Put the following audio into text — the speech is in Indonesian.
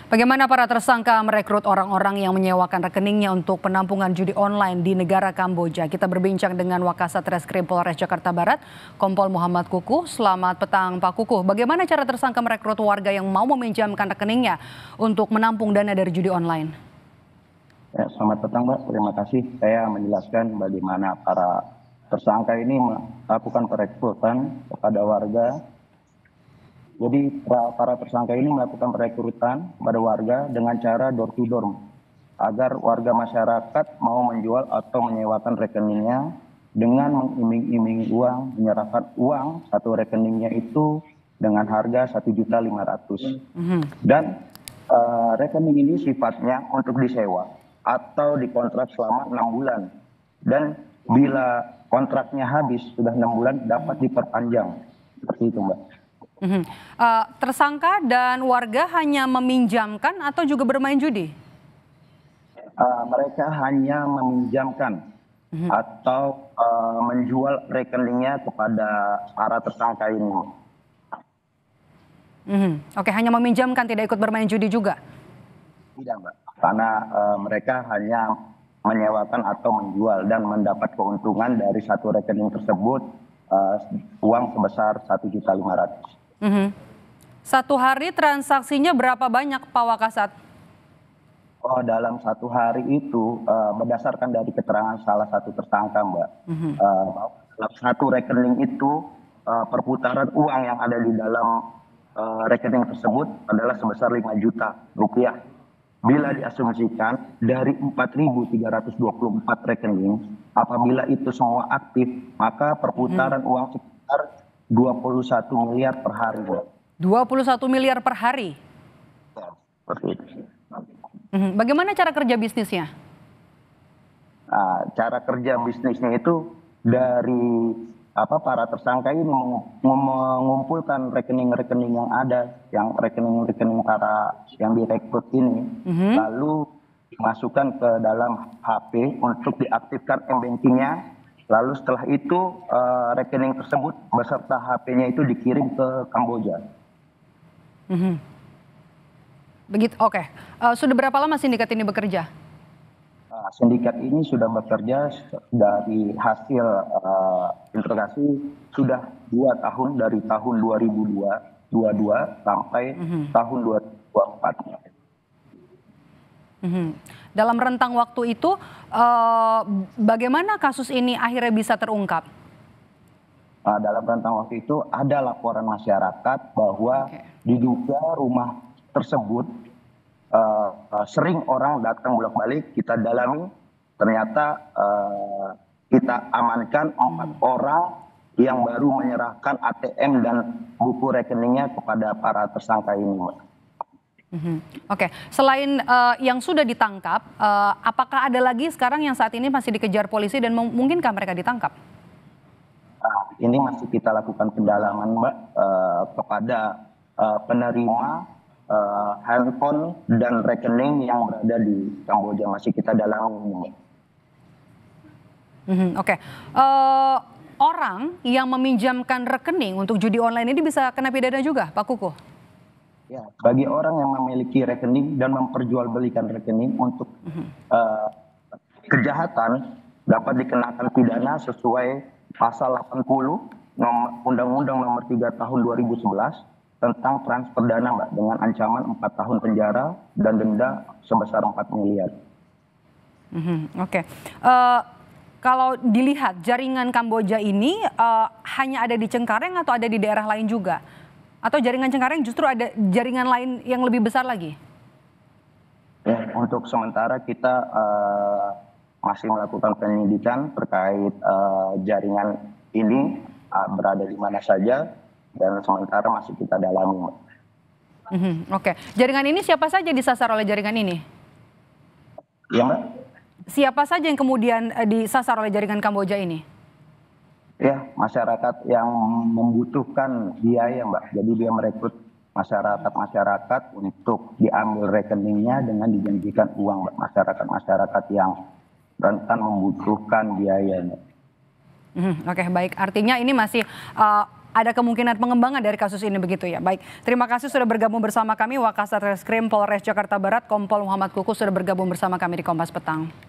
Bagaimana para tersangka merekrut orang-orang yang menyewakan rekeningnya untuk penampungan judi online di negara Kamboja? Kita berbincang dengan Wakasat Reskrim Polres Jakarta Barat, Kompol Muhammad Kukuh. Selamat petang Pak Kukuh. Bagaimana cara tersangka merekrut warga yang mau meminjamkan rekeningnya untuk menampung dana dari judi online? Ya, selamat petang Mbak, terima kasih. Saya menjelaskan bagaimana para tersangka ini melakukan perekrutan kepada warga. Jadi para tersangka ini melakukan perekrutan pada warga dengan cara door to door agar warga masyarakat mau menjual atau menyewakan rekeningnya dengan mengiming-iming uang, menyerahkan uang satu rekeningnya itu dengan harga 1.500.000. Dan rekening ini sifatnya untuk disewa atau dikontrak selama 6 bulan. Dan bila kontraknya habis sudah 6 bulan dapat diperpanjang. Seperti itu Mbak. Tersangka dan warga hanya meminjamkan atau juga bermain judi? Mereka hanya meminjamkan atau menjual rekeningnya kepada para tersangka ini. Oke, hanya meminjamkan, tidak ikut bermain judi juga? Tidak Mbak, karena mereka hanya menyewakan atau menjual dan mendapat keuntungan dari satu rekening tersebut uang sebesar 1.500.000. Satu hari transaksinya berapa banyak Pak Wakasat? Oh, dalam satu hari itu berdasarkan dari keterangan salah satu tersangka Mbak, dalam satu rekening itu perputaran uang yang ada di dalam rekening tersebut adalah sebesar 5 juta rupiah. Bila diasumsikan dari 4.324 rekening, apabila itu semua aktif, maka perputaran uang sekitar 21 miliar per hari. 21 miliar per hari? Ya, seperti itu. Bagaimana cara kerja bisnisnya? Cara kerja bisnisnya itu dari para tersangka ini mengumpulkan rekening-rekening yang ada, yang rekening-rekening para yang direkrut ini, lalu dimasukkan ke dalam HP untuk diaktifkan m-bankingnya. Lalu setelah itu rekening tersebut beserta HP-nya itu dikirim ke Kamboja. Begitu, oke. Sudah berapa lama sindikat ini bekerja? Sindikat ini sudah bekerja dari hasil interogasi sudah 2 tahun, dari tahun 2022 sampai tahun 2024. Dalam rentang waktu itu, bagaimana kasus ini akhirnya bisa terungkap? Dalam rentang waktu itu ada laporan masyarakat bahwa diduga rumah tersebut sering orang datang bolak-balik. Kita dalami, ternyata kita amankan 4 orang yang baru menyerahkan ATM dan buku rekeningnya kepada para tersangka ini. Oke, selain yang sudah ditangkap, apakah ada lagi sekarang yang saat ini masih dikejar polisi dan mungkinkah mereka ditangkap? Ini masih kita lakukan pendalaman Mbak kepada penerima handphone dan rekening yang berada di Kamboja, masih kita dalami. Oke. Orang yang meminjamkan rekening untuk judi online ini bisa kena pidana juga Pak Kukuh? Ya, bagi orang yang memiliki rekening dan memperjualbelikan rekening untuk kejahatan dapat dikenakan pidana sesuai pasal 80 Undang-Undang Nomor 3 Tahun 2011 tentang transfer dana Mbak, dengan ancaman 4 tahun penjara dan denda sebesar 4 miliar. Oke. Kalau dilihat jaringan Kamboja ini hanya ada di Cengkareng atau ada di daerah lain juga? Atau jaringan Cengkareng justru ada jaringan lain yang lebih besar lagi? Ya, untuk sementara kita masih melakukan penyelidikan terkait jaringan ini berada di mana saja, dan sementara masih kita dalami. Oke, jaringan ini siapa saja disasar oleh jaringan ini? Ya Mbak? Siapa saja yang kemudian disasar oleh jaringan Kamboja ini? Ya, masyarakat yang membutuhkan biaya Mbak. Jadi dia merekrut masyarakat untuk diambil rekeningnya dengan dijanjikan uang Mbak. Masyarakat yang rentan membutuhkan biaya Mbak. Oke, baik. Artinya ini masih ada kemungkinan pengembangan dari kasus ini begitu ya. Baik, terima kasih sudah bergabung bersama kami Wakasat Reskrim Polres Jakarta Barat, Kompol Muhammad Kuku sudah bergabung bersama kami di Kompas Petang.